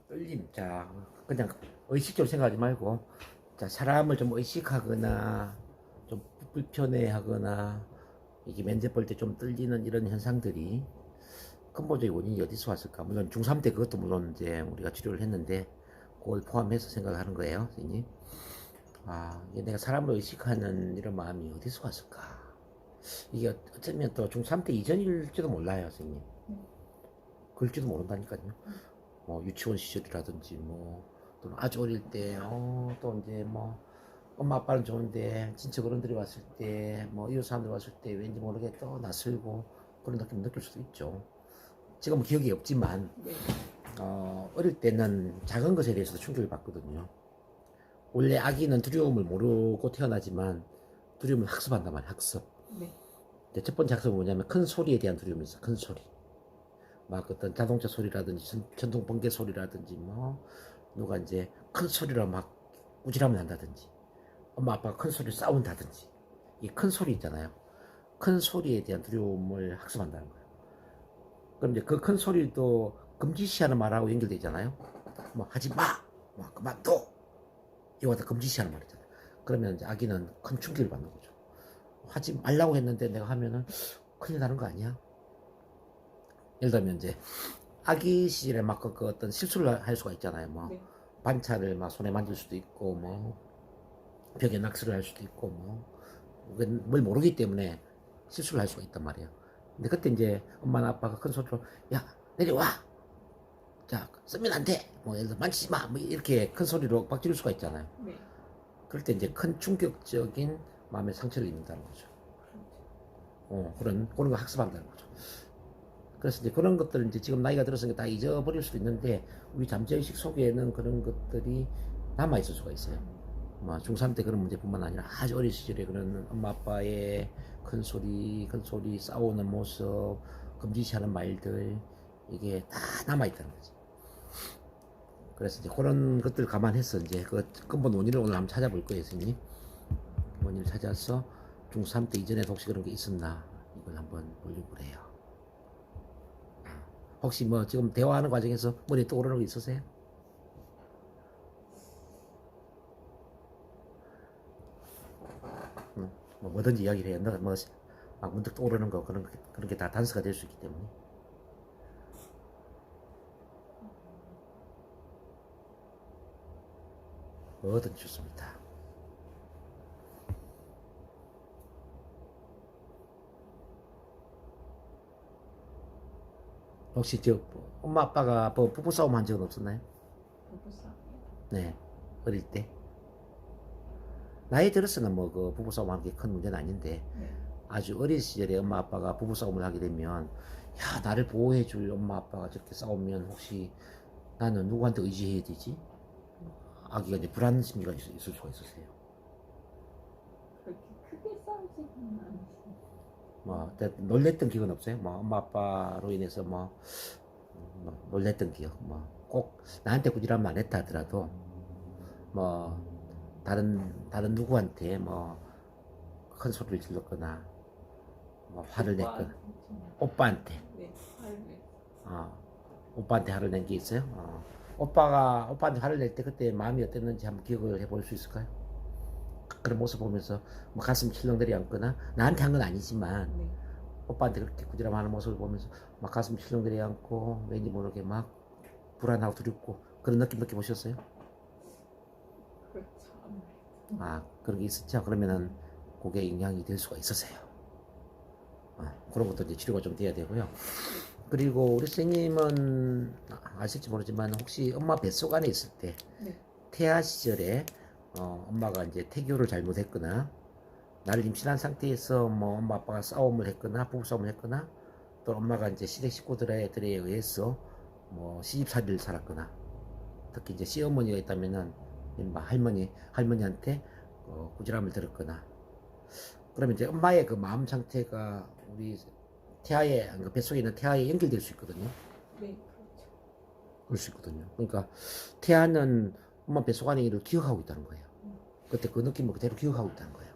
떨림. 자, 그냥 의식적으로 생각하지 말고, 자, 사람을 좀 의식하거나, 좀 불편해하거나, 이게 면접 볼 때 좀 떨리는 이런 현상들이 근본적인 원인이 어디서 왔을까? 물론 중3 때 그것도 물론 이제 우리가 치료를 했는데, 그걸 포함해서 생각하는 거예요, 선생님. 아, 이게 내가 사람을 의식하는 이런 마음이 어디서 왔을까? 이게 어쩌면 또 중3 때 이전일지도 몰라요, 선생님. 그럴지도 모른다니까요. 뭐 유치원 시절이라든지 뭐 또는 아주 어릴 때, 또 이제 뭐 엄마 아빠는 좋은데 친척 어른들이 왔을 때, 뭐 이웃 사람들 왔을 때 왠지 모르게 또 낯설고 그런 느낌 느낄 수도 있죠. 지금은 기억이 없지만 어릴 때는 작은 것에 대해서도 충격을 받거든요. 원래 아기는 두려움을 모르고 태어나지만 두려움을 학습한단 말이에요. 학습. 네. 첫 번째 학습은 뭐냐면 큰 소리에 대한 두려움이 있어. 큰 소리. 막 어떤 자동차 소리라든지 전동 번개 소리라든지 뭐 누가 이제 큰 소리로 막 꾸지람을 한다든지 엄마 아빠가 큰 소리로 싸운다든지 이 큰 소리 있잖아요. 큰 소리에 대한 두려움을 학습한다는 거예요. 그럼 이제 그 큰 소리도 금지시하는 말하고 연결되잖아요. 뭐 하지 마, 뭐 그만둬, 이거 다 금지시하는 말이잖아요. 그러면 이제 아기는 큰 충격을 받는 거죠. 하지 말라고 했는데 내가 하면은 큰일 나는 거 아니야? 예를 들면 이제 아기 시절에 막 그 어떤 실수를 할 수가 있잖아요. 뭐 네. 반차를 막 손에 만질 수도 있고 뭐 벽에 낙서를 할 수도 있고 뭘 모르기 때문에 실수를 할 수가 있단 말이에요. 근데 그때 이제 엄마나 아빠가 큰 소리로 야 내려와, 자 쓰면 안 돼, 뭐 예를 들어 만지지 마, 뭐 이렇게 큰 소리로 막 지를 수가 있잖아요. 네. 그럴 때 이제 큰 충격적인 마음의 상처를 입는다는 거죠. 그런 거 학습한다는 거죠. 그래서 이제 그런 것들은 이제 지금 나이가 들었으니까 다 잊어버릴 수도 있는데 우리 잠재의식 속에는 그런 것들이 남아있을 수가 있어요. 뭐 중3 때 그런 문제뿐만 아니라 아주 어린 시절에 그런 엄마 아빠의 큰 소리 싸우는 모습, 금지시하는 말들, 이게 다 남아있다는 거지. 그래서 이제 그런 것들 감안해서 이제 그 근본 원인을 오늘 한번 찾아볼 거예요, 선생님. 원인을 찾아서 중3 때 이전에 혹시 그런 게 있었나 이걸 한번 보려고 해요. 혹시 뭐 지금 대화하는 과정에서 머리에 떠오르는 거 있으세요? 뭐 뭐든지 이야기를 해요. 막 문득 떠오르는 거 그런 게 다 단서가 될 수 있기 때문에. 뭐든 좋습니다. 혹시 저 엄마 아빠가 뭐 부부 싸움 한 적은 없었나요? 부부싸움. 네, 어릴 때. 나이 들어서는 뭐 그 부부 싸움 하는 게 큰 문제는 아닌데 네. 아주 어린 시절에 엄마 아빠가 부부 싸움을 하게 되면 야 나를 보호해줄 엄마 아빠가 저렇게 싸우면 혹시 나는 누구한테 의지해야 되지? 아기가 이제 불안 심리가 있을 수가 있으세요. 그렇게 크게 싸우지는 않았어요. 뭐 놀랬던 기억은 없어요? 뭐 엄마 아빠로 인해서 뭐 놀랬던 기억, 뭐 꼭 나한테 꾸지람을 안 했다 하더라도 뭐 다른 누구한테 뭐 큰 소리를 질렀거나 뭐 화를 냈거나 오빠한테 네. 화를 냈어요. 오빠한테 화를 낸 게 있어요? 오빠한테 화를 낼 때 그때 마음이 어땠는지 한번 기억을 해볼 수 있을까요? 그런 모습 보면서 뭐 가슴 칠렁거리 앉거나 나한테 한 건 아니지만 네. 오빠한테 그렇게 꾸지람하는 모습을 보면서 막 가슴 칠렁거리 앉고 왠지 모르게 막 불안하고 두렵고 그런 느낌 느껴보셨어요? 그렇죠. 아무래도. 그런 게 있었죠? 그러면은 그게 영향이 될 수가 있었어요. 그런 것도 이제 치료가 좀 돼야 되고요. 그리고 우리 선생님은 아실지 모르지만 혹시 엄마 뱃속 안에 있을 때 네. 태아 시절에 엄마가 이제 태교를 잘못했거나 나를 임신한 상태에서 뭐 엄마 아빠가 싸움을 했거나 부부싸움을 했거나 또 엄마가 이제 시댁 식구들에 의해서 뭐 시집살이를 살았거나 특히 이제 시어머니가 있다면은 할머니한테 꾸지람을 들었거나 그러면 이제 엄마의 그 마음 상태가 우리 태아의 그 뱃속에 있는 태아에 연결될 수 있거든요. 네. 그렇죠. 그럴 수 있거든요. 그러니까 태아는 엄마 뱃속 안에 일을 기억하고 있다는 거예요. 그때 그 느낌을 그대로 기억하고 있다는 거예요.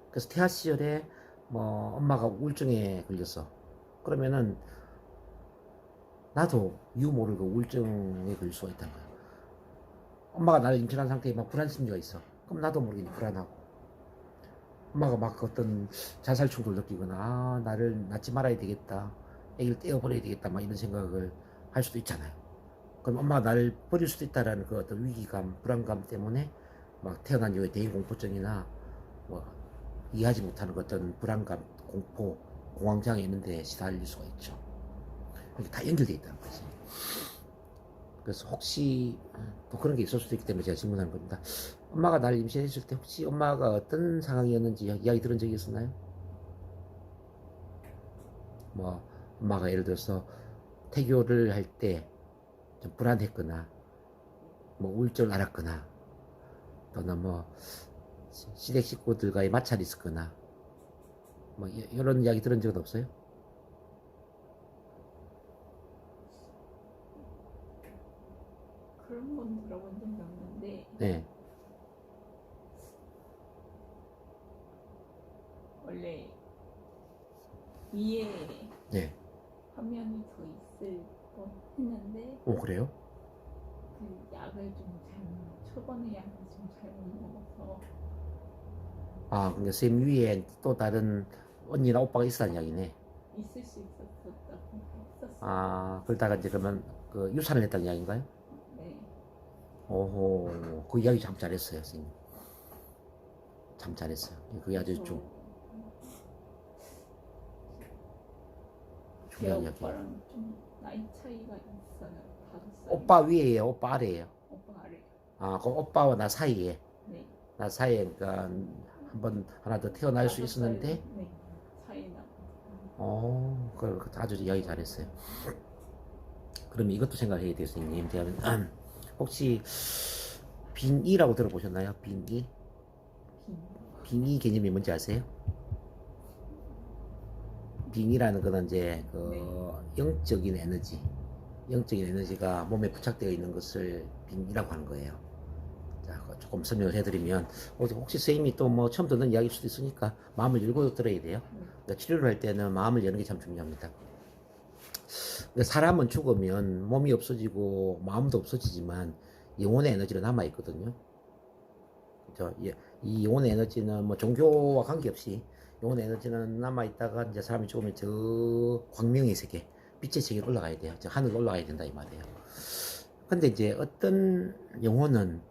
그래서 태아 시절에 뭐 엄마가 우울증에 걸렸어. 그러면은 나도 이유 모르고 우울증에 걸릴 수가 있다는 거야. 엄마가 나를 임신한 상태에 막 불안 심리가 있어. 그럼 나도 모르게 불안하고. 엄마가 막 어떤 자살 충동을 느끼거나, 아, 나를 낳지 말아야 되겠다. 애기를 떼어버려야 되겠다. 막 이런 생각을 할 수도 있잖아요. 그럼 엄마가 나를 버릴 수도 있다라는 그 어떤 위기감, 불안감 때문에 막 태어난 이후에 대인공포증이나 뭐 이해하지 못하는 어떤 불안감, 공포, 공황장애 이런 데 시달릴 수가 있죠. 이게 다 연결되어 있다는 거지. 그래서 혹시 또 그런 게 있을 수도 있기 때문에 제가 질문하는 겁니다. 엄마가 나를 임신했을 때 혹시 엄마가 어떤 상황이었는지 이야기 들은 적이 있었나요? 뭐 엄마가 예를 들어서 태교를 할 때 좀 불안했거나 뭐 우울증을 앓았거나 또는 뭐 시댁 식구들과의 마찰이 있었거나 뭐 이런 이야기 들은 적은 없어요? 그런 건 들어본 적이 없는데 네. 원래 위에 네. 화면이 더 있을 뻔 했는데 오, 그래요? 그 약을 좀 잘못 초반에 약을 좀 잘못 먹어서 아, 그러니까 쌤 위에 또 다른 언니나 오빠가 있었다는 이야기네. 있을 수 있었다고 했었어요. 아, 그러다가 이제 그러면 그 유산을 했다는 이야기인가요? 네. 오호, 그 이야기 참 잘했어요, 선생님. 참 잘했어요. 그게 아주 좀 제 중요한 이야기. 오빠랑 좀 나이 차이가 있어요. 5살. 오빠 위에요, 오빠 아래에요? 오빠 아래. 아, 그 오빠와 나 사이에. 네. 나 사이에, 그러니까 한번 하나 더 태어날 수 5살, 있었는데, 네. 차이 나. 그 아주 이야기 잘했어요. 그러면 이것도 생각해야 돼요, 선생님. 제가 혹시 빙의라고 들어보셨나요? 빙의? 빙의 개념이 뭔지 아세요? 빙의라는 거는 이제 그 영적인 에너지가 몸에 부착되어 있는 것을 빙의라고 하는 거예요. 자, 조금 설명을 해드리면 혹시 선생님이 또 뭐 처음 듣는 이야기일 수도 있으니까 마음을 열고 들어야 돼요. 그러니까 치료를 할 때는 마음을 여는 게 참 중요합니다. 그러니까 사람은 죽으면 몸이 없어지고 마음도 없어지지만 영혼의 에너지는 남아 있거든요. 그죠? 이 영혼의 에너지는 뭐 종교와 관계없이 영혼의 에너지는 남아 있다가 이제 사람이 죽으면 저 광명의 세계, 빛의 세계로 올라가야 돼요. 저 하늘로 올라가야 된다 이 말이에요. 근데 이제 어떤 영혼은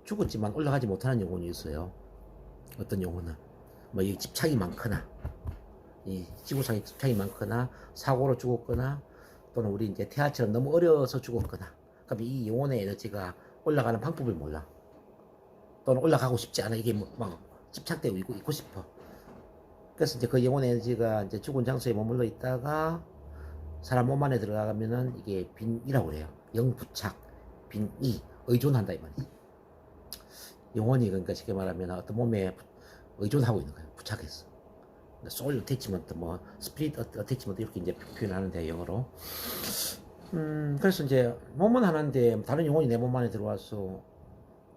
죽었지만 올라가지 못하는 영혼이 있어요. 어떤 영혼은 뭐 이 집착이 많거나 이 지구상에 집착이 많거나 사고로 죽었거나 또는 우리 이제 태아처럼 너무 어려서 죽었거나 그럼 이 영혼의 에너지가 올라가는 방법을 몰라. 또는 올라가고 싶지 않아. 이게 막 집착되고 있고 싶어. 그래서 이제 그 영혼의 에너지가 이제 죽은 장소에 머물러 있다가 사람 몸 안에 들어가면은 이게 빈이라고 그래요. 영부착, 빈이, 의존한다 이 말이지. 영혼이 그러니까 쉽게 말하면 어떤 몸에 의존하고 있는 거예요. 부착해서. 소울 어태치먼트, 뭐 스피릿 어태치먼트 이렇게 이제 표현하는데 영어로. 그래서 이제 몸은 하나인데 다른 영혼이 내 몸 안에 들어와서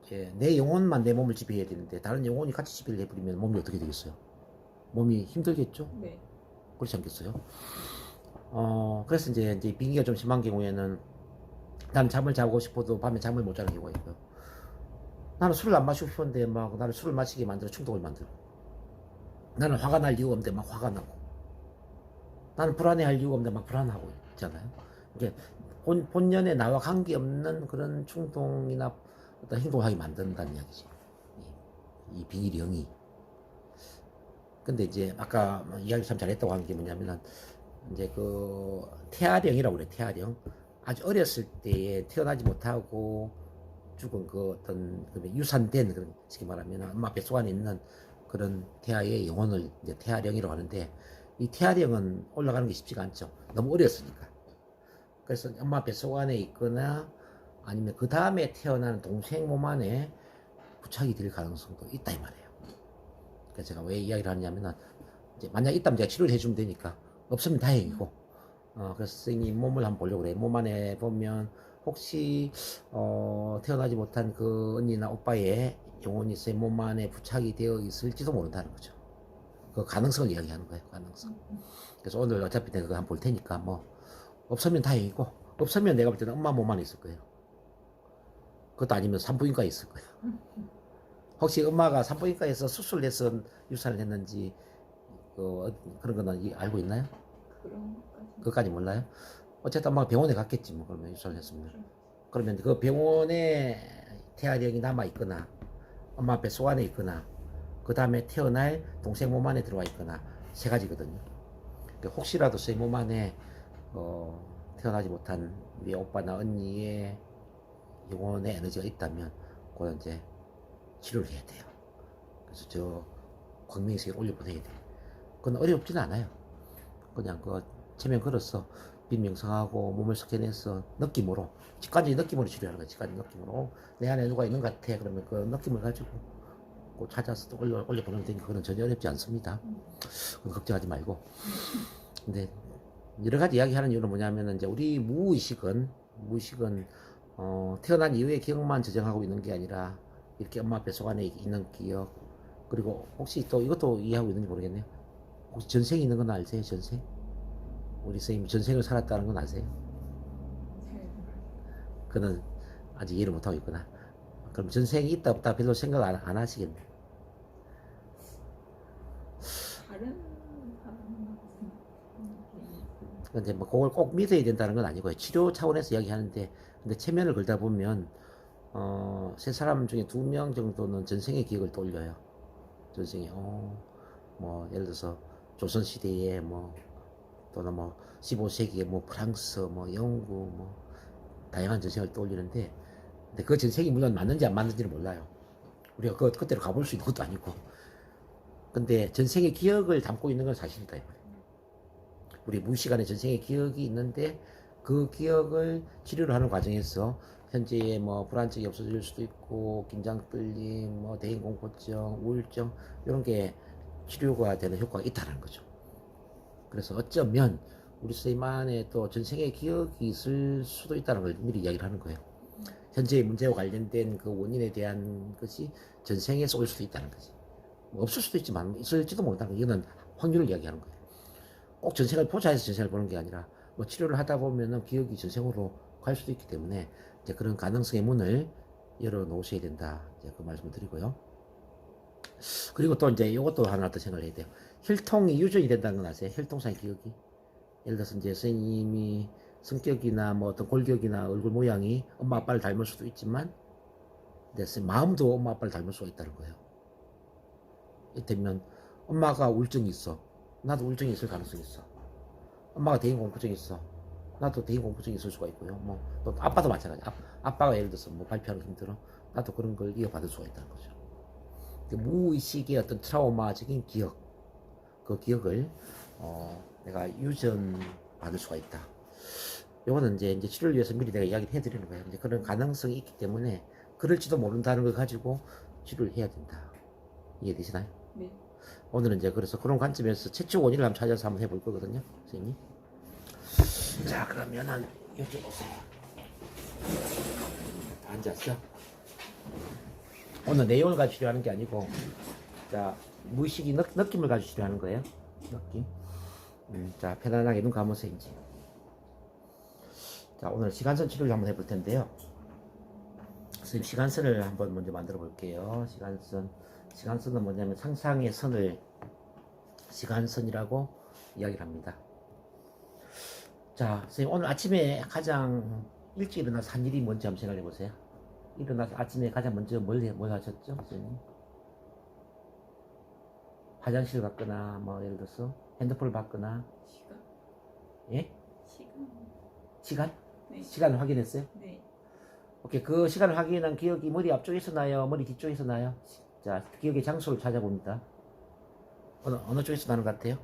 이제 내 영혼만 내 몸을 지배해야 되는데 다른 영혼이 같이 지배를 해버리면 몸이 어떻게 되겠어요? 몸이 힘들겠죠? 네. 그렇지 않겠어요? 그래서 이제 빙의가 좀 심한 경우에는 나는 잠을 자고 싶어도 밤에 잠을 못 자는 경우가 있고요. 나는 술을 안 마시고 싶었는데 막 나를 술을 마시게 만들어 충동을 만들고 나는 화가 날 이유가 없는데 막 화가 나고 나는 불안해할 이유가 없는데 막 불안하고 있잖아요. 이게 본연의 나와 관계없는 그런 충동이나 어떤 행동을 하게 만든다는 이야기죠. 이 빙의령이. 근데 이제 아까 이야기 참 잘했다고 하는 게 뭐냐면은 이제 그 태아령이라고 그래. 태아령. 아주 어렸을 때에 태어나지 못하고 죽은 그 어떤 유산된 그런 쉽게 말하면 엄마 뱃속 안에 있는 그런 태아의 영혼을 이제 태아령이라고 하는데 이 태아령은 올라가는 게 쉽지가 않죠. 너무 어렸으니까. 그래서 엄마 뱃속 안에 있거나 아니면 그 다음에 태어나는 동생 몸 안에 부착이 될 가능성도 있다 이 말이에요. 그래서 제가 왜 이야기를 하냐면은 이제 만약 있다면 제가 치료를 해주면 되니까 없으면 다행이고 그래서 선생님 몸을 한번 보려고 그래요. 몸 안에 보면 혹시 태어나지 못한 그 언니나 오빠의 영혼이 제 몸 안에 부착이 되어 있을지도 모른다는 거죠. 그 가능성을 이야기하는 거예요. 가능성. 그래서 오늘 어차피 내가 그거 한번 볼 테니까 뭐 없으면 다행이고, 없으면 내가 볼 때는 엄마 몸만 있을 거예요. 그것도 아니면 산부인과에 있을 거예요. 혹시 엄마가 산부인과에서 수술을 해서 유산을 했는지 그런 거는 알고 있나요? 그런 것까지. 그것까지 몰라요? 어쨌든 엄마가 병원에 갔겠지 뭐. 그러면 유산을 했으면. 그러면 그 병원에 태아령이 남아 있거나 엄마 뱃속 안에 있거나 그 다음에 태어날 동생 몸 안에 들어와 있거나 세 가지거든요. 그러니까 혹시라도 저희 몸 안에 태어나지 못한 우리 오빠나 언니의 영혼의 에너지가 있다면 그건 이제 치료를 해야 돼요. 그래서 저 광명에서 올려보내야 돼요. 그건 어렵지는 않아요. 그냥 그 체면 걸어서 빈명상하고 몸을 스캔해서 느낌으로 직관적인 느낌으로 치료하는 거예요. 직관적인 느낌으로 내 안에 누가 있는 것 같아. 그러면 그 느낌을 가지고 그 찾아서 또 올려보내면 되니까 그건 전혀 어렵지 않습니다. 그건 걱정하지 말고. 근데 여러 가지 이야기하는 이유는 뭐냐면은 이제 우리 무의식은 태어난 이후의 기억만 저장하고 있는 게 아니라 이렇게 엄마 뱃속 안에 있는 기억 그리고 혹시 또 이것도 이해하고 있는지 모르겠네요. 혹시 전생이 있는 건 아세요? 전생? 우리 선생님이 전생을 살았다는 건 아세요? 잘 몰라요. 그는 아직 이해를 못하고 있구나. 그럼 전생이 있다 없다 별로 생각 안 하시겠네. 다른 사람하고 생각하는 게 근데 뭐 그걸 꼭 믿어야 된다는 건 아니고요. 치료 차원에서 이야기하는데 근데 체면을 걸다 보면 세 사람 중에 2명 정도는 전생의 기억을 떠올려요. 전생에 뭐 예를 들어서 조선 시대에 뭐 또는 뭐 15세기에 뭐 프랑스 뭐 영국 뭐 다양한 전생을 떠올리는데 근데 그 전생이 물론 맞는지 안 맞는지는 몰라요. 우리가 그때로 가볼 수 있는 것도 아니고 근데 전생의 기억을 담고 있는 건 사실이다. 우리 무의식 안에 전생의 기억이 있는데 그 기억을 치료를 하는 과정에서 현재의 뭐 불안증이 없어질 수도 있고 긴장 떨림 뭐 대인공포증 우울증 이런 게 치료가 되는 효과가 있다는 거죠. 그래서 어쩌면 우리 선생님 안에 또 전생의 기억이 있을 수도 있다는 걸 미리 이야기를 하는 거예요. 현재의 문제와 관련된 그 원인에 대한 것이 전생에서 올 수도 있다는 거지. 뭐 없을 수도 있지만 있을지도 모른다는 거. 이거는 확률을 이야기하는 거예요. 꼭 전생을 포착해서 전생을 보는 게 아니라 뭐 치료를 하다 보면은 기억이 전생으로 갈 수도 있기 때문에 이제 그런 가능성의 문을 열어 놓으셔야 된다. 이제 그 말씀을 드리고요. 그리고 또 이제 이것도 하나 더 생각을 해야 돼요. 혈통이 유전이 된다는 건 아세요? 혈통상의 기억이. 예를 들어서 이제 선생님이 성격이나 뭐 어떤 골격이나 얼굴 모양이 엄마 아빠를 닮을 수도 있지만 마음도 엄마 아빠를 닮을 수가 있다는 거예요. 이를테면 엄마가 우울증이 있어. 나도 우울증이 있을 가능성이 있어. 엄마가 대인공포증이 있어. 나도 대인공포증이 있을 수가 있고요. 뭐 또 아빠도 마찬가지. 아빠가 예를 들어서 뭐 발표하는 게 힘들어. 나도 그런 걸 이어받을 수가 있다는 거죠. 무의식의 어떤 트라우마적인 기억, 그 기억을 내가 유전 받을 수가 있다. 요거는 이제 치료를 위해서 미리 내가 이야기를 해드리는 거예요. 이제 그런 가능성이 있기 때문에 그럴지도 모른다는 걸 가지고 치료를 해야 된다. 이해되시나요? 네. 오늘은 이제 그래서 그런 관점에서 최초 원인을 한번 찾아서 한번 해볼 거거든요, 선생님. 자, 그러면은 여기 오세요. 앉았어. 오늘 내용을 가지고 치료하는 게 아니고, 자, 무의식이 느낌을 가지고 치료하는 거예요. 느낌. 자, 편안하게 눈 감으세요, 이제. 자, 오늘 시간선 치료를 한번 해볼 텐데요. 선생님, 시간선을 한번 먼저 만들어 볼게요. 시간선은 뭐냐면 상상의 선을 시간선이라고 이야기를 합니다. 자, 선생님, 오늘 아침에 가장 일찍 일어나서 한 일이 뭔지 한번 생각해 보세요. 일어나서 아침에 가장 먼저 뭘 하셨죠, 선생님? 화장실 갔거나, 뭐, 예를 들어서 핸드폰을 봤거나, 시간. 예? 시간. 시간? 네. 시간을 확인했어요? 네. 오케이, 그 시간을 확인한 기억이 머리 앞쪽에서 나요? 머리 뒤쪽에서 나요? 자, 기억의 장소를 찾아봅니다. 어느 쪽에서 나는 것 같아요?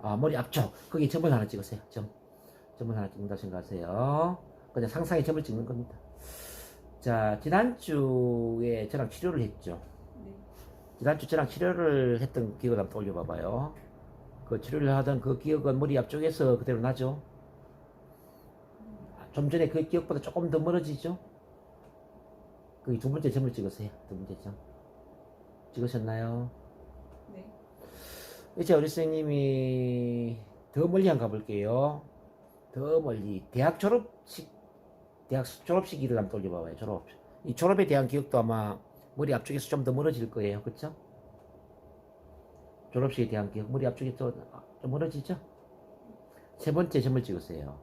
아, 머리 앞쪽. 거기 점을 하나 찍으세요. 점을 하나 찍는다 생각하세요. 그냥 상상의 점을 찍는 겁니다. 자, 지난주에 저랑 치료를 했죠. 네. 지난주 저랑 치료를 했던 기억을 한번 떠올려봐봐요. 그 치료를 하던 그 기억은 머리 앞쪽에서 그대로 나죠. 좀 전에 그 기억보다 조금 더 멀어지죠. 거기 두 번째 점을 찍으세요. 두 번째 점. 찍으셨나요? 네. 이제 우리 선생님이 더 멀리 한번 가볼게요. 더 멀리. 대학 졸업식을 한번 돌려봐봐요. 이 졸업에 대한 기억도 아마 머리 앞쪽에서 좀 더 멀어질 거예요. 그쵸? 졸업식에 대한 기억. 머리 앞쪽에 좀 멀어지죠? 세 번째 점을 찍으세요.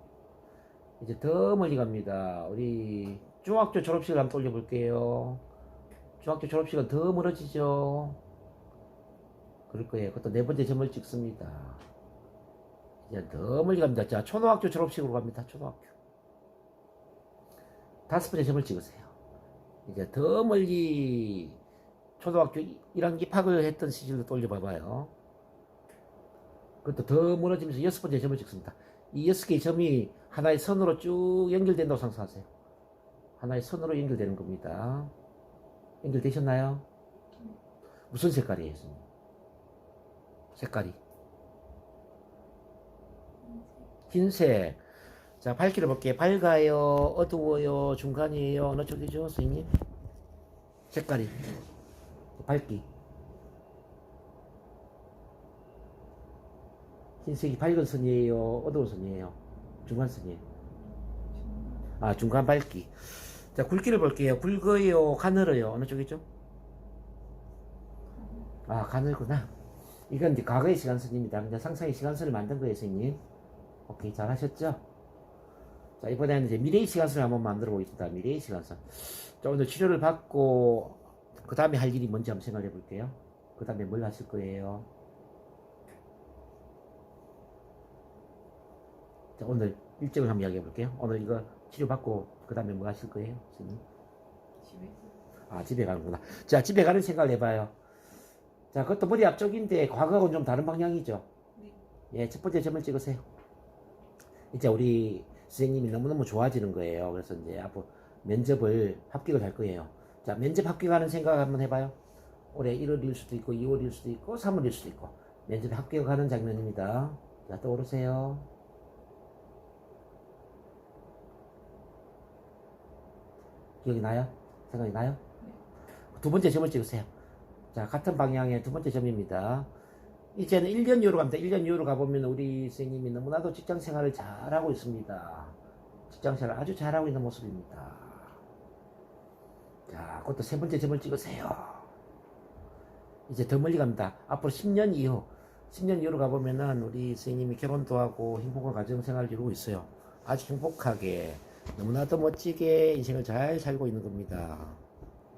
이제 더 멀리 갑니다. 우리 중학교 졸업식을 한번 돌려볼게요. 중학교 졸업식은 더 멀어지죠? 그럴 거예요. 그것도 네 번째 점을 찍습니다. 이제 더 멀리 갑니다. 자, 초등학교 졸업식으로 갑니다. 초등학교. 다섯 번째 점을 찍으세요. 이제 더 멀리 초등학교 1학년 입학을 했던 시절로 돌려봐봐요. 그것도 더 멀어지면서 여섯 번째 점을 찍습니다. 이 여섯 개의 점이 하나의 선으로 쭉 연결된다고 상상하세요. 하나의 선으로 연결되는 겁니다. 연결되셨나요? 무슨 색깔이에요, 선생님? 색깔이? 흰색. 자, 밝기를 볼게요. 밝아요, 어두워요, 중간이에요. 어느 쪽이죠, 선생님? 색깔이. 밝기. 흰색이 밝은 선이에요, 어두운 선이에요? 중간 선이에요? 아, 중간 밝기. 자, 굵기를 볼게요. 굵어요, 가늘어요? 어느 쪽이죠? 아, 가늘구나. 이건 이제 과거의 시간선입니다. 근데 상상의 시간선을 만든 거예요, 선생님. 오케이, 잘하셨죠? 자, 이번에는 이제 미래의 시간선을 한번 만들어 보겠습니다. 미래의 시간선. 자, 오늘 치료를 받고, 그 다음에 할 일이 뭔지 한번 생각해 볼게요. 그 다음에 뭘 하실 거예요? 자, 오늘 일정을 한번 이야기해 볼게요. 오늘 이거 치료받고, 그 다음에 뭐 하실 거예요, 선생님? 집에 아, 집에 가는구나. 자, 집에 가는 생각을 해봐요. 자, 그것도 머리 앞쪽인데, 과거하고는 좀 다른 방향이죠? 네. 예, 첫 번째 점을 찍으세요. 이제 우리 선생님이 너무너무 좋아지는 거예요. 그래서 이제 앞으로 면접을 합격을 할 거예요. 자, 면접 합격하는 생각 한번 해봐요. 올해 1월일 수도 있고, 2월일 수도 있고, 3월일 수도 있고, 면접에 합격하는 장면입니다. 자, 떠오르세요. 기억이 나요? 생각이 나요? 두 번째 점을 찍으세요. 자, 같은 방향의 두 번째 점입니다. 이제는 1년 이후로 갑니다. 1년 이후로 가보면 우리 선생님이 너무나도 직장 생활을 잘하고 있습니다. 직장 생활을 아주 잘하고 있는 모습입니다. 자, 그것도 세 번째 점을 찍으세요. 이제 더 멀리 갑니다. 앞으로 10년 이후, 10년 이후로 가보면은 우리 선생님이 결혼도 하고 행복한 가정 생활을 이루고 있어요. 아주 행복하게, 너무나도 멋지게 인생을 잘 살고 있는 겁니다.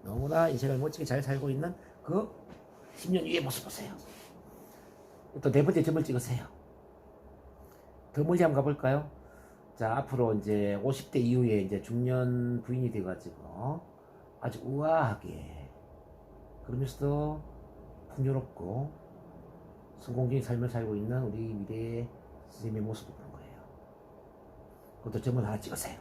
너무나 인생을 멋지게 잘 살고 있는 그 10년 이후의 모습 보세요. 또 네 번째 점을 찍으세요. 더 멀리 한번 가볼까요? 자, 앞으로 이제 50대 이후에 이제 중년 부인이 돼가지고 아주 우아하게, 그러면서도 풍요롭고 성공적인 삶을 살고 있는 우리 미래의 선생님의 모습을 보는 거예요. 그것도 점을 하나 찍으세요.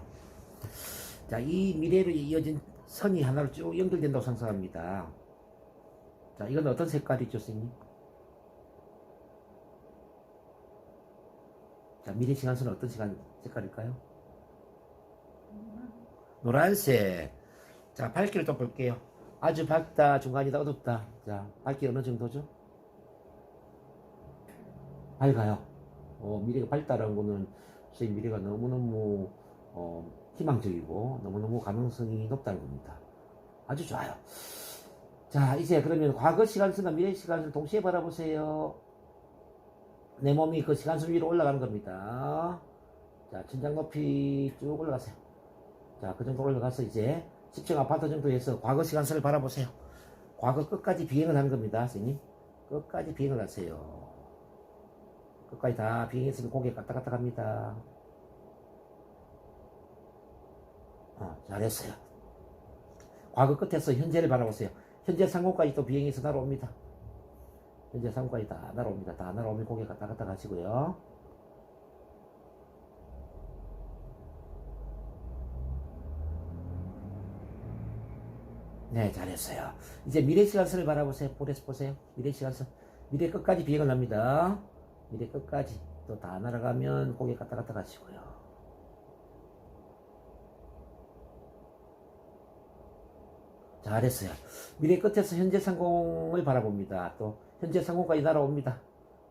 자, 이 미래로 이어진 선이 하나로 쭉 연결된다고 상상합니다. 자, 이건 어떤 색깔이죠, 선생님? 자, 미래 시간선은 어떤 색깔일까요? 노란색. 자, 밝기를 또 볼게요. 아주 밝다, 중간이다, 어둡다. 자, 밝기 어느 정도죠? 밝아요. 미래가 밝다라는 거는 선생님 미래가 너무너무 희망적이고 너무너무 가능성이 높다는 겁니다. 아주 좋아요. 자, 이제 그러면 과거 시간선과 미래 시간선을 동시에 바라보세요. 내 몸이 그 시간선 위로 올라가는 겁니다. 자, 천장 높이 쭉 올라가세요. 자, 그 정도 올라가서 이제 10층 아파트 정도에서 과거 시간선을 바라보세요. 과거 끝까지 비행을 하는 겁니다, 선생님. 끝까지 비행을 하세요. 끝까지 다 비행했으면 고개 까딱까딱 합니다. 잘했어요. 과거 끝에서 현재를 바라보세요. 현재 상공까지 또 비행해서 날아옵니다. 현재 상공까지 다 날아옵니다. 다 날아오면 고개 까딱까딱 하시고요. 네, 잘했어요. 이제 미래 시간선을 바라보세요. 보세요. 미래 시간선. 미래 끝까지 비행을 합니다. 미래 끝까지. 또 다 날아가면 고개 까딱까딱 하시고요. 잘했어요. 미래 끝에서 현재 상공을 바라봅니다. 또 현재 상공까지 날아옵니다.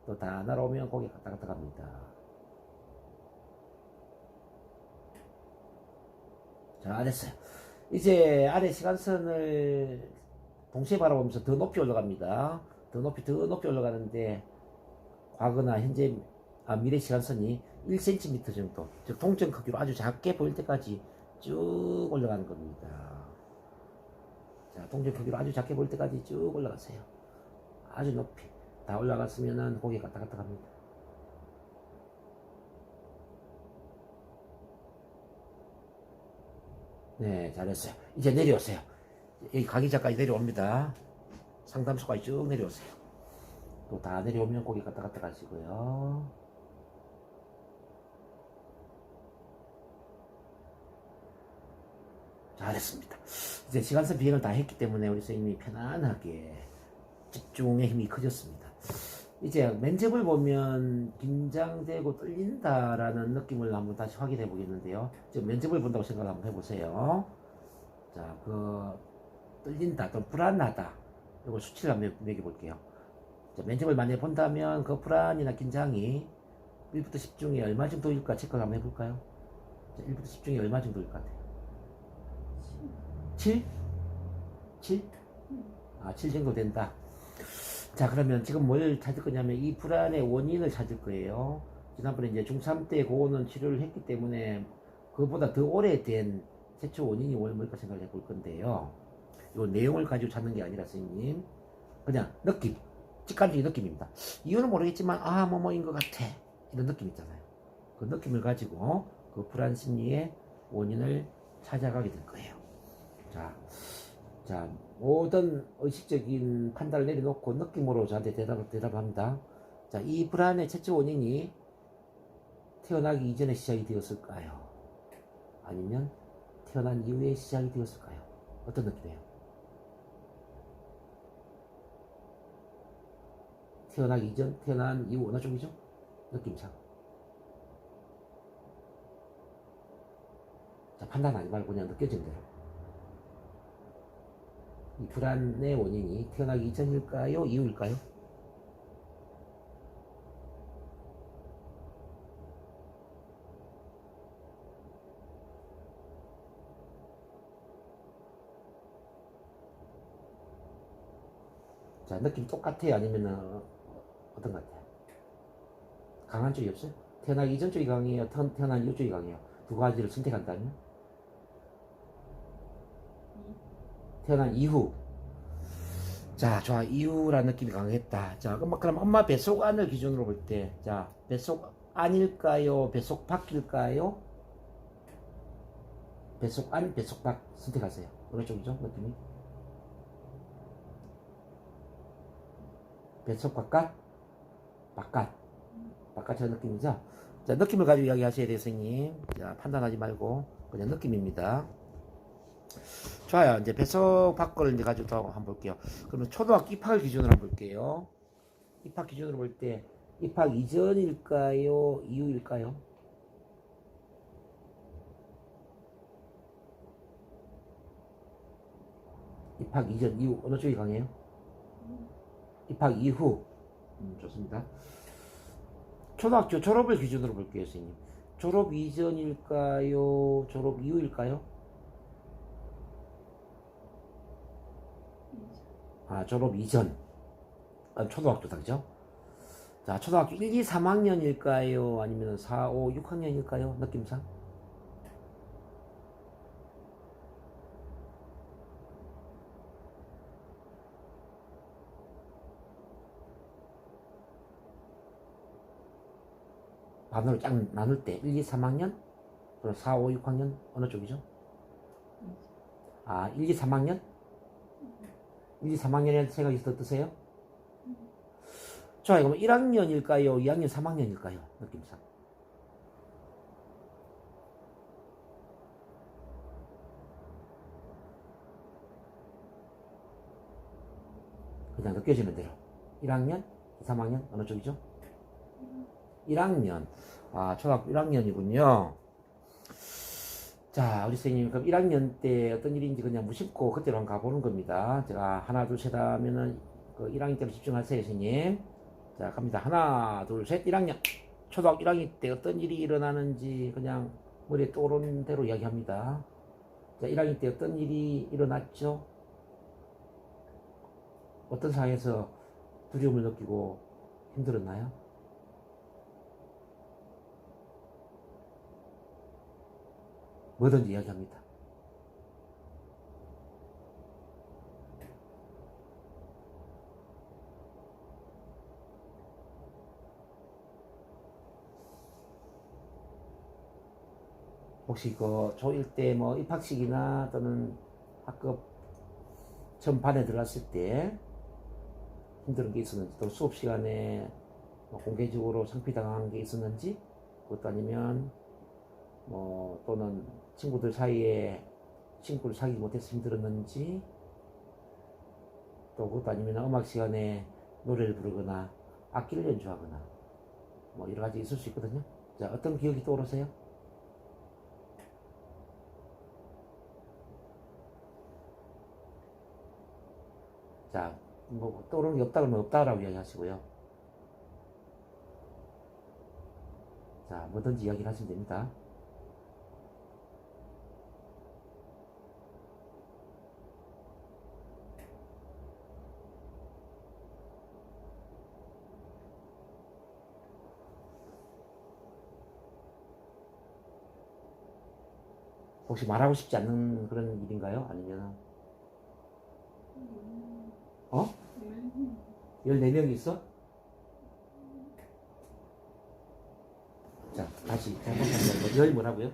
또 다 날아오면 고개 갔다 갔다 갑니다. 자, 됐어요. 이제 아래 시간선을 동시에 바라보면서 더 높이 올라갑니다. 더 높이 올라가는데 과거나 현재 미래 시간선이 1cm 정도, 즉 동점 크기로 아주 작게 보일 때까지 쭉 올라가는 겁니다. 자, 동점 크기로 아주 작게 보일 때까지 쭉 올라가세요. 아주 높이 다 올라갔으면은 고개 갔다 갔다 갑니다. 네, 잘했어요. 이제 내려오세요. 여기 가기자까지 내려옵니다. 상담소까지 쭉 내려오세요. 또 다 내려오면 고개 갔다 갔다 가시고요. 잘했습니다. 이제 시간선 비행을 다 했기 때문에 우리 선생님이 편안하게 집중의 힘이 커졌습니다. 이제 면접을 보면 긴장되고 떨린다라는 느낌을 한번 다시 확인해 보겠는데요. 지금 면접을 본다고 생각을 한번 해보세요. 자, 떨린다 또 불안하다, 이걸 수치를 한번 매겨볼게요. 자, 면접을 많이 본다면 그 불안이나 긴장이 1부터 10 중에 얼마 정도일까 체크를 한번 해볼까요? 자, 1부터 10 중에 얼마 정도일 것 같아요? 7? 7? 7 정도 된다. 자, 그러면 지금 뭘 찾을 거냐면 이 불안의 원인을 찾을 거예요. 지난번에 이제 중3 때 그거는 치료를 했기 때문에 그보다 더 오래된 최초 원인이 뭘까 생각을 해볼 건데요. 이 내용을 가지고 찾는 게 아니라 선생님, 그냥 느낌, 직관적인 느낌입니다. 이유는 모르겠지만 뭐인 것 같아, 이런 느낌 있잖아요. 그 느낌을 가지고 그 불안 심리의 원인을 찾아가게 될 거예요. 자, 모든 의식적인 판단을 내려놓고 느낌으로 저한테 대답합니다. 자, 이 불안의 최초 원인이 태어나기 이전에 시작이 되었을까요? 아니면 태어난 이후에 시작이 되었을까요? 어떤 느낌이에요? 태어나기 이전, 태어난 이후 어느 쪽이죠? 느낌상. 자, 판단하지 말고 그냥 느껴지는 대로. 이 불안의 원인이 태어나기 이전일까요? 이후일까요? 자, 느낌 똑같아요? 아니면 어떤 것 같아요? 강한 쪽이 없어요? 태어나기 이전 쪽이 강해요? 태어난 이후 쪽이 강해요? 두 가지를 선택한다면? 태어난 이후. 자, 좋아. 이후라는 느낌이 강했다. 자, 그럼 엄마 뱃속 안을 기준으로 볼 때, 자, 뱃속 안일까요? 뱃속 밖일까요? 뱃속 안, 뱃속 밖 선택하세요. 어느 쪽이죠? 느낌이? 뱃속 바깥? 바깥의 느낌이죠? 자, 느낌을 가지고 이야기하셔야 돼요, 선생님. 자, 판단하지 말고 그냥 느낌입니다. 좋아요. 이제 뱃속 밖을 이제 가지고 또 한번 볼게요. 그러면 초등학교 입학을 기준으로 한번 볼게요. 입학 기준으로 볼 때 입학 이전일까요? 이후일까요? 입학 이전, 이후 어느 쪽이 강해요? 입학 이후. 좋습니다. 초등학교 졸업을 기준으로 볼게요, 선생님. 졸업 이전일까요? 졸업 이후일까요? 졸업 이전. 초등학교다, 그죠? 자, 초등학교 1, 2, 3학년일까요? 아니면 4, 5, 6학년일까요? 느낌상? 반으로 쫙 나눌 때 1, 2, 3학년? 그럼 4, 5, 6학년? 어느 쪽이죠? 1, 2, 3학년? 1, 2, 3학년이라는 생각이 어떠세요? 좋아요. 그럼 1학년일까요? 2학년, 3학년일까요? 느낌상. 그냥 느껴지는 대로. 1학년, 2, 3학년? 어느 쪽이죠? 1학년. 초등학교 1학년이군요. 자, 우리 선생님, 그럼 1학년 때 어떤 일인지 그냥 무심코 그때로 한번 가보는 겁니다. 제가 하나, 둘, 셋 하면은 그 1학년 때로 집중하세요, 선생님. 자, 갑니다. 하나, 둘, 셋. 1학년. 초등학교 1학년 때 어떤 일이 일어나는지 그냥 머리에 떠오르는 대로 이야기합니다. 자, 1학년 때 어떤 일이 일어났죠? 어떤 상황에서 두려움을 느끼고 힘들었나요? 뭐든지 이야기합니다. 혹시 그 초1 때 뭐 입학식이나 또는 학급 처음 반에 들어갔을 때 힘든 게 있었는지, 또 수업 시간에 뭐 공개적으로 창피당한 게 있었는지, 그것도 아니면 뭐 또는 친구들 사이에 친구를 사귀지 못해서 힘들었는지, 또 그것도 아니면 음악 시간에 노래를 부르거나 악기를 연주하거나 뭐 여러 가지 있을 수 있거든요. 자, 어떤 기억이 떠오르세요? 자, 뭐 떠오르는 게 없다 그러면 없다라고 이야기하시고요. 자, 뭐든지 이야기를 하시면 됩니다. 혹시 말하고 싶지 않는 그런 일인가요? 아니면 어? 14명이 있어? 자, 다시 해보자. 열 뭐라고요?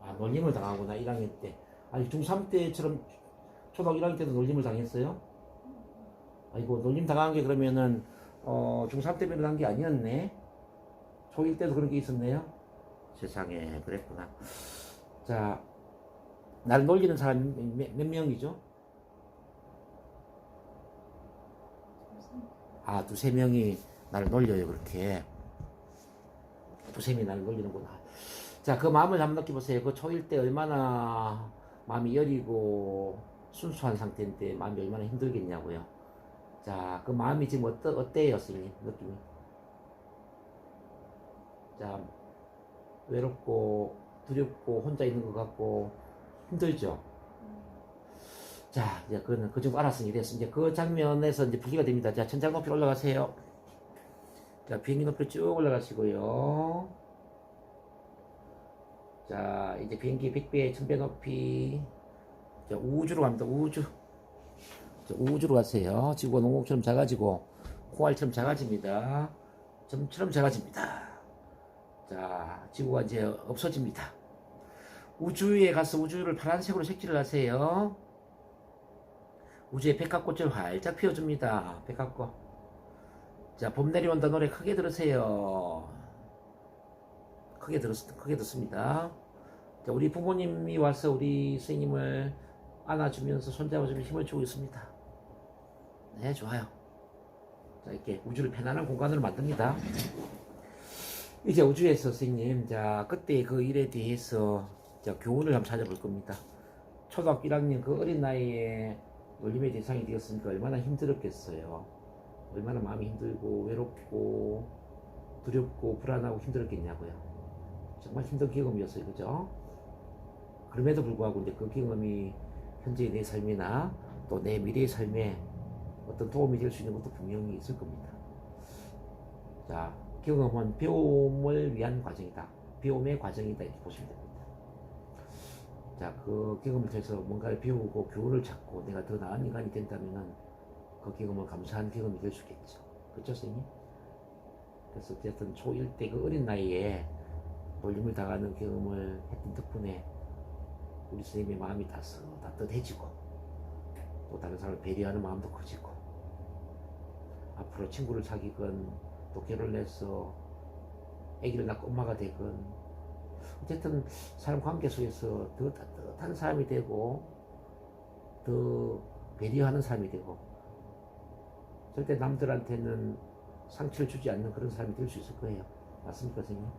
아, 놀림을 당하구나. 1학년 때. 아니, 중3 때처럼 초등학교 1학년 때도 놀림을 당했어요? 아이고, 놀림 당한 게 그러면은 중3 때 일어난 게 아니었네. 초1 때도 그런 게 있었네요. 세상에, 그랬구나. 자, 날 놀리는 사람이 몇 명이죠? 아, 두세 명이 나를 놀려요, 그렇게. 두세 명이 나를 놀리는구나. 자, 그 마음을 한번 느껴보세요. 그 초1 때 얼마나 마음이 여리고 순수한 상태인데 마음이 얼마나 힘들겠냐고요. 자, 그 마음이 지금 어때요, 선생님? 느낌이? 자, 외롭고 두렵고 혼자 있는 것 같고 힘들죠? 자, 이제 그거는 그 정도 알았으니 됐습니다. 이제 그 장면에서 이제 분리가 됩니다. 자, 천장 높이 올라가세요. 자, 비행기 높이 쭉 올라가시고요. 자, 이제 비행기 100배, 1000배 높이. 자, 우주로 갑니다. 우주. 자, 우주로 가세요. 지구가 농공처럼 작아지고, 콩알처럼 작아집니다. 점처럼 작아집니다. 자, 지구가 이제 없어집니다. 우주에 가서 우주를 파란색으로 색칠을 하세요. 우주에 백합꽃을 활짝 피워줍니다. 백합꽃. 자, 봄 내려온다 노래 크게 들으세요. 크게 듣습니다. 자, 우리 부모님이 와서 우리 선생님을 안아주면서 손잡아주면 힘을 주고 있습니다. 네, 좋아요. 자, 이렇게 우주를 편안한 공간으로 만듭니다. 이제 우주에서 선생님, 자, 그때 그 일에 대해서 자, 교훈을 한번 찾아볼 겁니다. 초등학교 1학년 그 어린 나이에 놀림의 대상이 되었으니까 얼마나 힘들었겠어요. 얼마나 마음이 힘들고 외롭고 두렵고 불안하고 힘들었겠냐고요. 정말 힘든 경험이었어요. 그죠? 그럼에도 불구하고 이제 그 경험이 현재의 내 삶이나 또 내 미래의 삶에 어떤 도움이 될 수 있는 것도 분명히 있을 겁니다. 자, 경험은 배움을 위한 과정이다. 배움의 과정이다. 이렇게 보시면 됩니다. 자, 그 경험을 통해서 뭔가를 배우고 교훈을 찾고 내가 더 나은 인간이 된다면은 그 경험은 감사한 경험이 될 수 있겠죠. 그렇죠, 선생님? 그래서 어쨌든 초1 때 그 어린 나이에 놀림을 당하는 경험을 했던 덕분에 우리 선생님의 마음이 따뜻해지고 또 다른 사람을 배려하는 마음도 커지고 앞으로 친구를 사귀건 또 결혼을 해서 아기를 낳고 엄마가 되건 어쨌든 사람 관계 속에서 더 따뜻한 사람이 되고 더 배려하는 사람이 되고 절대 남들한테는 상처를 주지 않는 그런 사람이 될 수 있을 거예요. 맞습니까, 선생님?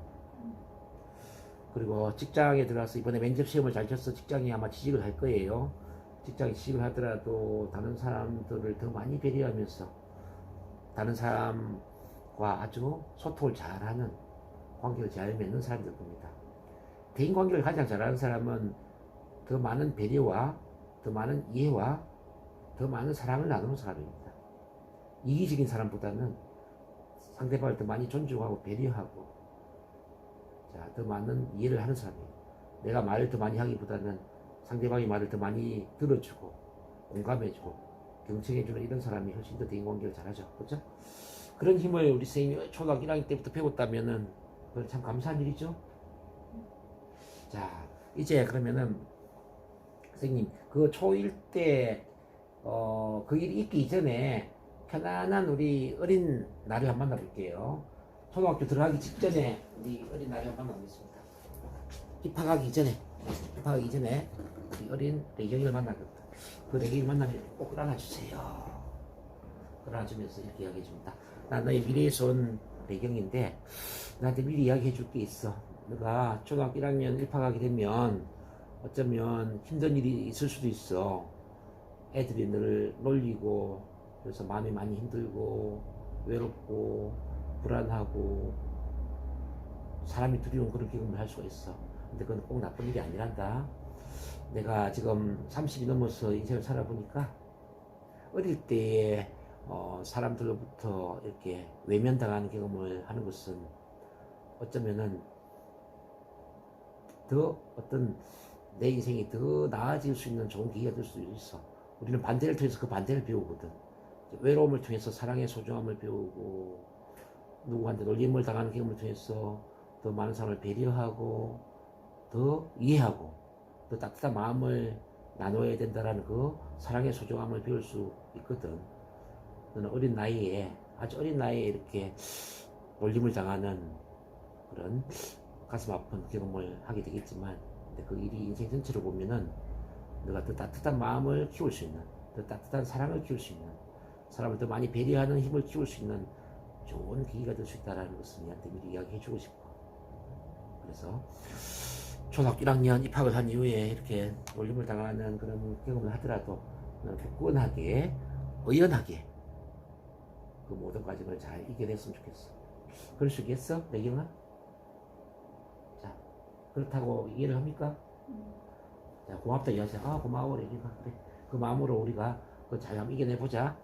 그리고 직장에 들어가서 이번에 면접 시험을 잘 쳐서 직장에 아마 취직을 할 거예요. 직장에 취직을 하더라도 다른 사람들을 더 많이 배려하면서 다른 사람과 아주 소통을 잘하는 관계를 잘 맺는 사람들 겁니다. 대인 관계를 가장 잘하는 사람은 더 많은 배려와 더 많은 이해와 더 많은 사랑을 나누는 사람입니다. 이기적인 사람보다는 상대방을 더 많이 존중하고 배려하고 더 많은 이해를 하는 사람이에요. 내가 말을 더 많이 하기보다는 상대방의 말을 더 많이 들어주고 공감해주고 경청해주는 이런 사람이 훨씬 더 대인관계를 잘하죠. 그렇죠? 그런 힘을 우리 선생님이 초등학교 1학년 때부터 배웠다면은 그건 참 감사한 일이죠. 자, 이제 그러면은 선생님 그 초1 때 그 일이 있기 이전에 편안한 우리 어린 나를 한번 만나볼게요. 초등학교 들어가기 직전에 우리 어린 나를 한번 만나보겠습니다. 입학하기 전에 우리 어린 레경이를 만나거든. 그 레경이 만나면 꼭 안아주세요. 안아주면서 이렇게 이야기해 줍니다. 나 너의 미래에서 온 레경인데 나한테 미리 이야기해 줄 게 있어. 너가 초등학교 1학년 입학하게 되면 어쩌면 힘든 일이 있을 수도 있어. 애들이 너를 놀리고 그래서 마음이 많이 힘들고 외롭고 불안하고 사람이 두려운 그런 경험을 할 수가 있어. 근데 그건 꼭 나쁜 일이 아니란다. 내가 지금 30이 넘어서 인생을 살아보니까 어릴 때에 사람들로부터 이렇게 외면당하는 경험을 하는 것은 어쩌면은 더 어떤 내 인생이 더 나아질 수 있는 좋은 기회가 될 수도 있어. 우리는 반대를 통해서 그 반대를 배우거든. 외로움을 통해서 사랑의 소중함을 배우고 누구한테 놀림을 당하는 경험을 통해서 더 많은 사람을 배려하고 더 이해하고 더 따뜻한 마음을 나눠야 된다라는 그 사랑의 소중함을 배울 수 있거든. 너는 어린 나이에 아주 어린 나이에 이렇게 놀림을 당하는 그런 가슴 아픈 경험을 하게 되겠지만 근데 그 일이 인생 전체로 보면은 너가 더 따뜻한 마음을 키울 수 있는 더 따뜻한 사랑을 키울 수 있는 사람을 더 많이 배려하는 힘을 키울 수 있는 좋은 계기가 될 수 있다는 것을 니한테 미리 이야기해 주고 싶어. 그래서 초등학교 1학년 입학을 한 이후에 이렇게 놀림을 당하는 그런 경험을 하더라도 굳건하게 의연하게 그 모든 과정을 잘 이겨냈으면 좋겠어. 그럴 수 있겠어? 내경아? 자, 그렇다고 이해를 합니까? 자, 고맙다 이야기하자. 아, 고마워 내경아. 그래. 그 마음으로 우리가 그 잘 한번 이겨내보자.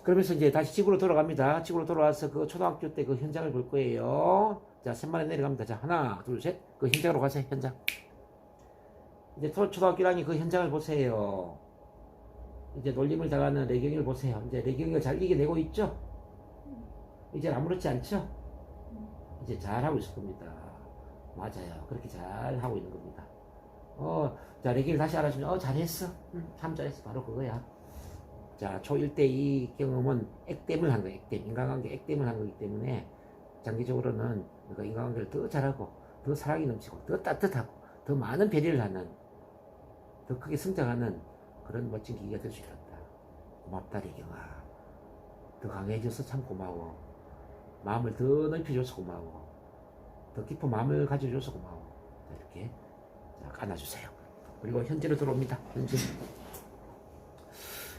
그러면서 이제 다시 집으로 돌아갑니다. 집으로 돌아와서 그 초등학교 때 그 현장을 볼 거예요. 자, 셋만에 내려갑니다. 자, 하나, 둘, 셋. 그 현장으로 가세요, 현장. 이제 초등학교 1학년 그 현장을 보세요. 이제 놀림을 당하는 레경이를 보세요. 이제 레경이가 잘 이겨내고 있죠? 이제 아무렇지 않죠? 이제 잘하고 있을 겁니다. 맞아요. 그렇게 잘 하고 있는 겁니다. 자, 레경이를 다시 알아주면, 잘했어. 참 잘했어. 바로 그거야. 자, 초1 때 이 경험은 액땜을 한 거예요. 액땜. 인간관계 액땜을 한 거기 때문에 장기적으로는 내가 인간관계를 더 잘하고 더 사랑이 넘치고 더 따뜻하고 더 많은 배려를 하는 더 크게 성장하는 그런 멋진 기회가 될 수 있단다. 고맙다 레경아. 더 강해져서 참 고마워. 마음을 더 넓혀줘서 고마워. 더 깊은 마음을 가져줘서 고마워. 자, 이렇게 자, 안아주세요. 그리고 현재로 들어옵니다.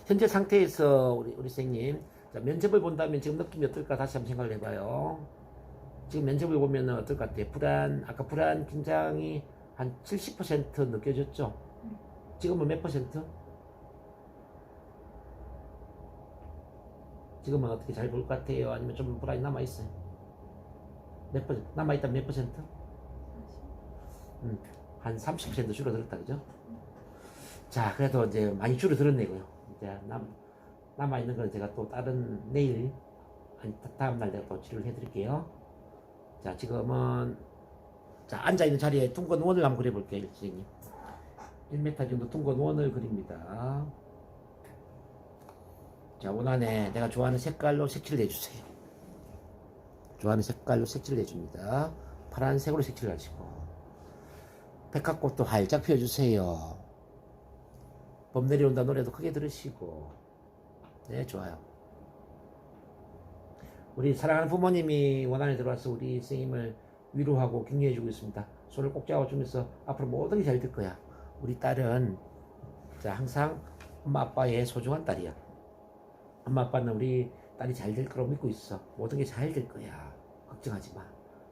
현재 상태에서 우리 선생님 자, 면접을 본다면 지금 느낌이 어떨까 다시 한번 생각을 해봐요. 지금 면접을 보면 어떨 것 같아요? 아까 불안, 긴장이 한 70% 느껴졌죠? 지금은 몇 퍼센트? 지금은 어떻게 잘 볼 것 같아요? 아니면 좀 불안이 남아있어요? 몇 퍼센트? 남아있다면 몇 퍼센트? 한 30% 줄어들었다, 그죠? 자, 그래도 이제 많이 줄어들었네요. 이제 남아있는 건 제가 또 다른 내일, 다음날 내가 또 치료를 해드릴게요. 자, 지금은, 자, 앉아있는 자리에 둥근 원을 한번 그려볼게요, 선생님. 1m 정도 둥근 원을 그립니다. 자, 원 안에 내가 좋아하는 색깔로 색칠을 해주세요. 좋아하는 색깔로 색칠을 해줍니다. 파란색으로 색칠을 하시고, 백합꽃도 활짝 피워주세요. 봄 내려온다 노래도 크게 들으시고. 네, 좋아요. 우리 사랑하는 부모님이 원안에 들어와서 우리 선생님을 위로하고 격려해주고 있습니다. 손을 꼭 잡아주면서 앞으로 모든 게 잘 될 거야. 우리 딸은 자, 항상 엄마 아빠의 소중한 딸이야. 엄마 아빠는 우리 딸이 잘 될 거라고 믿고 있어. 모든 게 잘 될 거야. 걱정하지 마.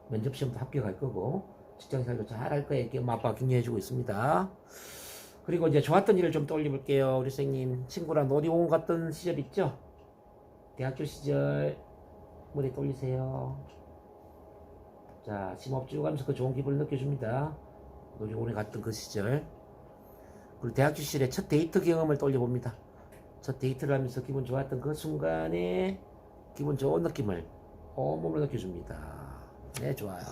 면접 시험도 합격할 거고 직장생활도 잘 할 거야. 이렇게 엄마 아빠가 격려해주고 있습니다. 그리고 이제 좋았던 일을 좀 떠올려 볼게요. 우리 선생님 친구랑 놀이공원 갔던 시절 있죠? 대학교 시절 머리 돌리세요. 자, 심호흡 쭉 하면서 그 좋은 기분을 느껴줍니다. 놀이공원에 갔던 그 시절. 그리고 대학교 시절에 첫 데이트 경험을 떠올려 봅니다. 첫 데이트를 하면서 기분 좋았던 그 순간에 기분 좋은 느낌을 온몸으로 느껴줍니다. 네, 좋아요.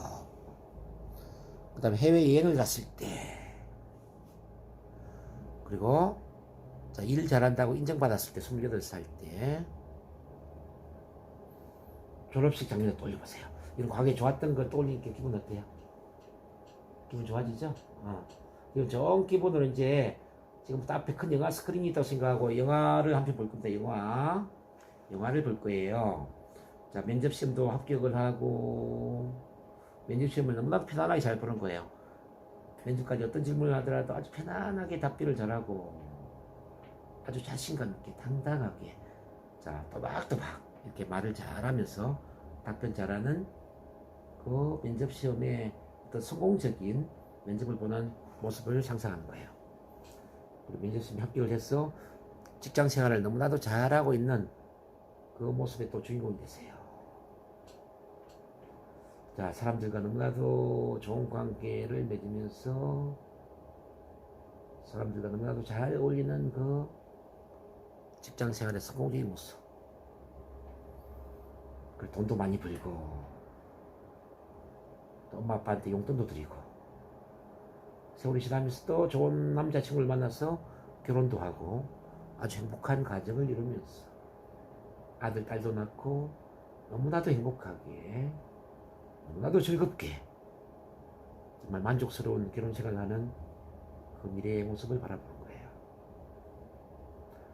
그 다음에 해외여행을 갔을 때, 그리고 자, 일 잘한다고 인정받았을 때, 28살 때, 졸업식 장면을 떠올려보세요. 이런 과거에 좋았던 걸 떠올리니까 기분 어때요? 기분 좋아지죠? 이건 좋은 기분으로 이제 지금부터 앞에 큰 영화 스크린이 있다고 생각하고 영화를 한 편 볼 겁니다. 영화를 볼 거예요. 자, 면접 시험도 합격을 하고 면접 시험을 너무나 편안하게 잘 보는 거예요. 면접까지 어떤 질문을 하더라도 아주 편안하게 답변을 잘하고 아주 자신감 있게 당당하게 자, 또박또박 이렇게 말을 잘하면서 답변 잘하는 그 면접 시험의 어떤 성공적인 면접을 보는 모습을 상상하는 거예요. 그리고 면접 시험에 합격을 해서 직장 생활을 너무나도 잘하고 있는 그 모습의 또 주인공이 되세요. 자, 사람들과 너무나도 좋은 관계를 맺으면서 사람들과 너무나도 잘 어울리는 그 직장 생활의 성공적인 모습. 그리고 돈도 많이 벌고 또 엄마 아빠한테 용돈도 드리고 세월이 지나면서 또 좋은 남자친구를 만나서 결혼도 하고 아주 행복한 가정을 이루면서 아들 딸도 낳고 너무나도 행복하게 너무나도 즐겁게 정말 만족스러운 결혼 생활을 하는 그 미래의 모습을 바라보는 거예요.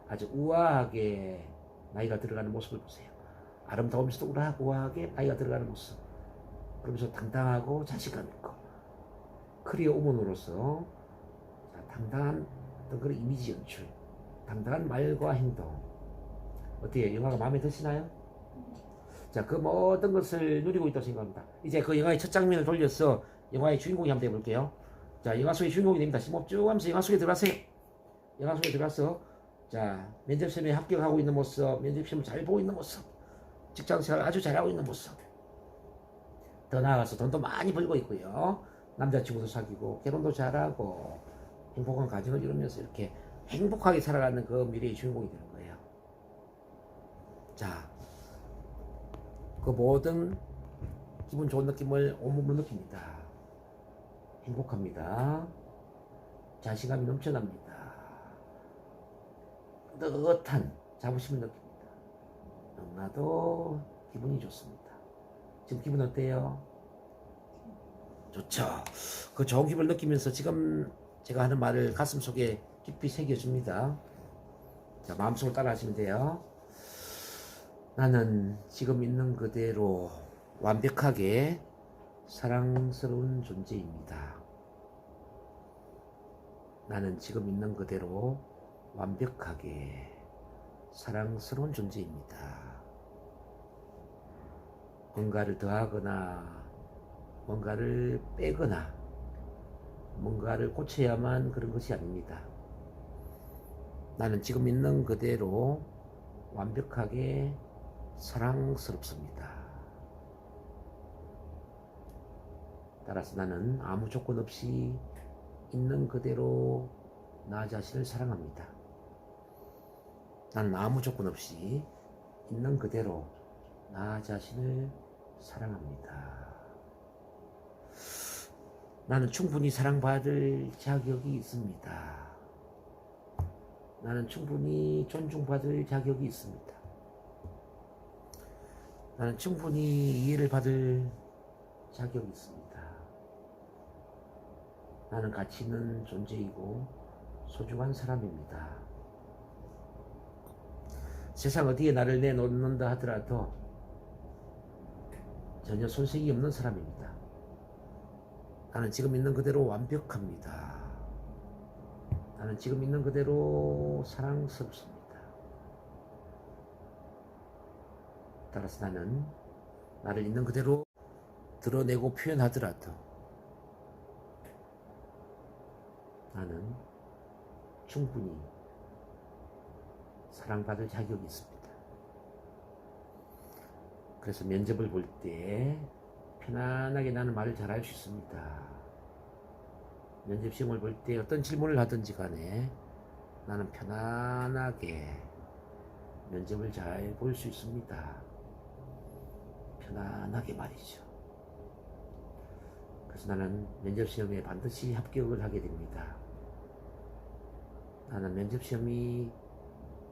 아주 우아하게 나이가 들어가는 모습을 보세요. 아름다우면서도 우아하게 나이가 들어가는 모습. 그러면서 당당하고 자신감 있고 커리어 우먼으로서 당당한 어떤 그런 이미지 연출, 당당한 말과 행동. 어때요? 영화가 마음에 드시나요? 자, 그 모든 것을 누리고 있다고 생각합니다. 이제 그 영화의 첫 장면을 돌려서 영화의 주인공이 한번 해볼게요. 자, 영화 속의 주인공이 됩니다. 심호흡 쭉 하면서 영화 속에 들어가세요. 영화 속에 들어가서 자, 면접 시험에 합격하고 있는 모습, 면접 시험을 잘 보고 있는 모습, 직장 생활 아주 잘하고 있는 모습. 더 나아가서 돈도 많이 벌고 있고요. 남자친구도 사귀고 결혼도 잘하고 행복한 가정을 이루면서 이렇게 행복하게 살아가는 그 미래의 주인공이 되는 거예요. 자, 그 모든 기분 좋은 느낌을 온몸으로 느낍니다. 행복합니다. 자신감이 넘쳐납니다. 뜨뜻한 자부심을 느낍니다. 너무나도 기분이 좋습니다. 지금 기분 어때요? 좋죠. 그 좋은 기분을 느끼면서 지금 제가 하는 말을 가슴 속에 깊이 새겨줍니다. 자, 마음속으로 따라 하시면 돼요. 나는 지금 있는 그대로 완벽하게 사랑스러운 존재입니다. 나는 지금 있는 그대로 완벽하게 사랑스러운 존재입니다. 뭔가를 더하거나 뭔가를 빼거나 뭔가를 고쳐야만 그런 것이 아닙니다. 나는 지금 있는 그대로 완벽하게 사랑스럽습니다. 따라서 나는 아무 조건 없이 있는 그대로 나 자신을 사랑합니다. 나는 아무 조건 없이 있는 그대로 나 자신을 사랑합니다. 나는 충분히 사랑받을 자격이 있습니다. 나는 충분히 존중받을 자격이 있습니다. 나는 충분히 이해를 받을 자격이 있습니다. 나는 가치 있는 존재이고 소중한 사람입니다. 세상 어디에 나를 내놓는다 하더라도 전혀 손색이 없는 사람입니다. 나는 지금 있는 그대로 완벽합니다. 나는 지금 있는 그대로 사랑스럽습니다. 따라서 나는 나를 있는 그대로 드러내고 표현하더라도 나는 충분히 사랑받을 자격이 있습니다. 그래서 면접을 볼 때 편안하게 나는 말을 잘할 수 있습니다. 면접 시험을 볼 때 어떤 질문을 하든지 간에 나는 편안하게 면접을 잘 볼 수 있습니다. 편안하게 말이죠. 그래서 나는 면접 시험에 반드시 합격을 하게 됩니다. 나는 면접 시험이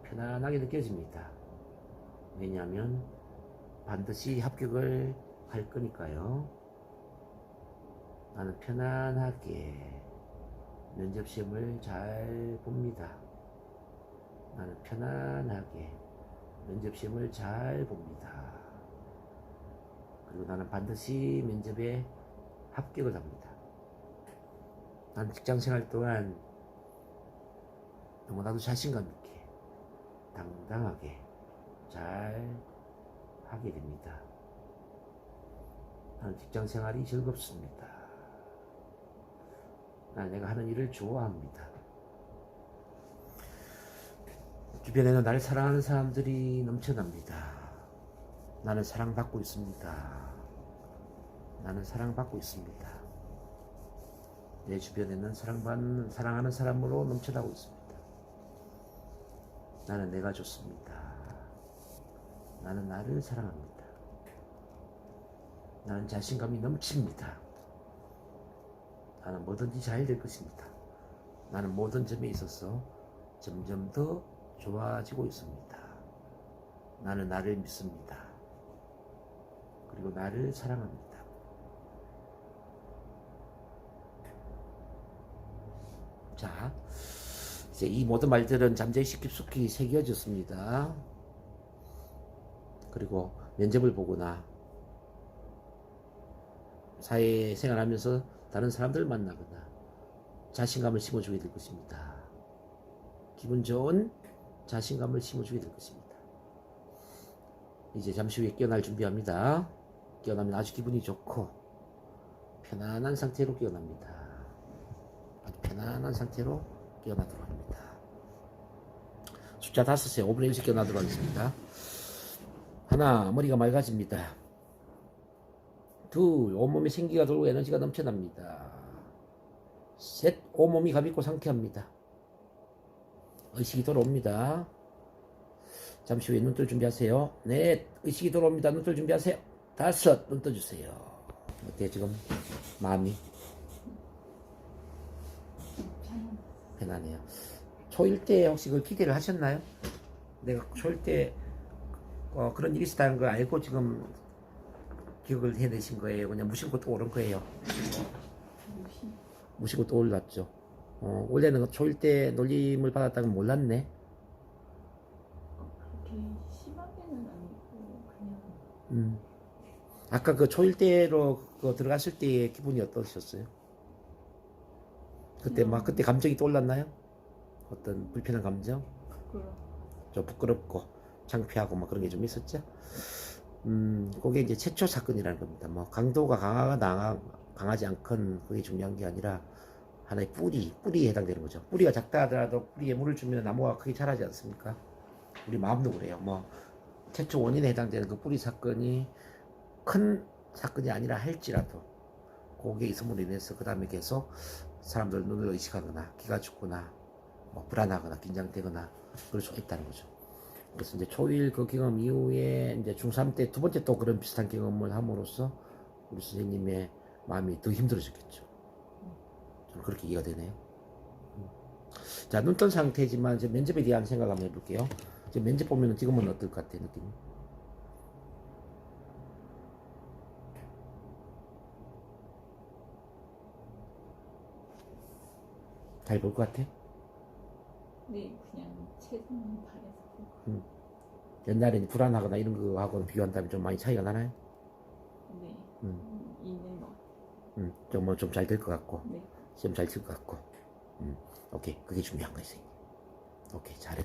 편안하게 느껴집니다. 왜냐하면 반드시 합격을 할 거니까요. 나는 편안하게 면접 시험을 잘 봅니다. 나는 편안하게 면접 시험을 잘 봅니다. 그리고 나는 반드시 면접에 합격을 합니다. 나는 직장 생활 동안 너무나도 자신감 있게 당당하게 잘 하게 됩니다. 나는 직장 생활이 즐겁습니다. 나는 내가 하는 일을 좋아합니다. 주변에는 나를 사랑하는 사람들이 넘쳐납니다. 나는 사랑받고 있습니다. 나는 사랑받고 있습니다. 내 주변에는 사랑하는 사람으로 넘쳐나고 있습니다. 나는 내가 좋습니다. 나는 나를 사랑합니다. 나는 자신감이 넘칩니다. 나는 뭐든지 잘 될 것입니다. 나는 모든 점에 있어서 점점 더 좋아지고 있습니다. 나는 나를 믿습니다. 그리고 나를 사랑합니다. 자, 이제 이 모든 말들은 잠재의 깊숙이 새겨졌습니다. 그리고 면접을 보거나 사회생활하면서 다른 사람들을 만나거나 자신감을 심어주게 될 것입니다. 기분 좋은 자신감을 심어주게 될 것입니다. 이제 잠시 후에 깨어날 준비합니다. 깨어나면 아주 기분이 좋고 편안한 상태로 깨어납니다. 아주 편안한 상태로 깨어나도록 합니다. 숫자 5에 5분의 1씩 깨어나도록 하겠습니다. 하나, 머리가 맑아집니다. 둘, 온몸에 생기가 돌고 에너지가 넘쳐납니다. 셋, 온몸이 가볍고 상쾌합니다. 의식이 돌아옵니다. 잠시 후에 눈 뜰 준비하세요. 넷, 의식이 돌아옵니다. 눈 뜰 준비하세요. 다섯, 눈 떠주세요. 어때요 지금 마음이? 편안해요. 초일 때 혹시 그 기대를 하셨나요? 내가 초일 때 그런 일이 있었다는 걸 알고 지금 기억을 해내신 거예요? 그냥 무심코 떠오른 거예요? 무심코 떠올랐죠. 원래는 초일 때 놀림을 받았다는 건 몰랐네. 그렇게 심하게는 아니고 그냥. 아까 그 초일 때로 들어갔을 때의 기분이 어떠셨어요? 그때 그때 감정이 떠올랐나요? 어떤 불편한 감정? 좀 부끄럽고 창피하고 그런 게 좀 있었죠. 그게 이제 최초 사건이라는 겁니다. 강도가 강하지 않건 그게 중요한 게 아니라 하나의 뿌리에 해당되는 거죠. 뿌리가 작다 하더라도 뿌리에 물을 주면 나무가 크게 자라지 않습니까? 우리 마음도 그래요. 최초 원인에 해당되는 그 뿌리 사건이 큰 사건이 아니라 할지라도 그게 있음으로 인해서 그 다음에 계속 사람들 눈을 의식하거나 기가 죽거나 불안하거나 긴장되거나 그럴 수가 있다는 거죠. 그래서 이제 초일 그 경험 이후에 이제 중3 때 두 번째 또 그런 비슷한 경험을 함으로써 우리 선생님의 마음이 더 힘들어졌겠죠. 저는 그렇게 이해가 되네요. 자, 눈 뜬 상태지만 이제 면접에 대한 생각 한번 해볼게요. 이제 면접 보면 지금은 어떨 것 같아요, 느낌이? 잘 볼 것 같아? 네, 그냥 최선을 다해서. 옛날에 불안하거나 이런 거하고는 비교한다면 좀 많이 차이가 나나요? 네, 있는 것 좀 같아요. 좀 잘 될 것 같고, 네. 시험 잘 칠 것 같고, 오케이, 그게 중요한 거지. 오케이, 잘했어.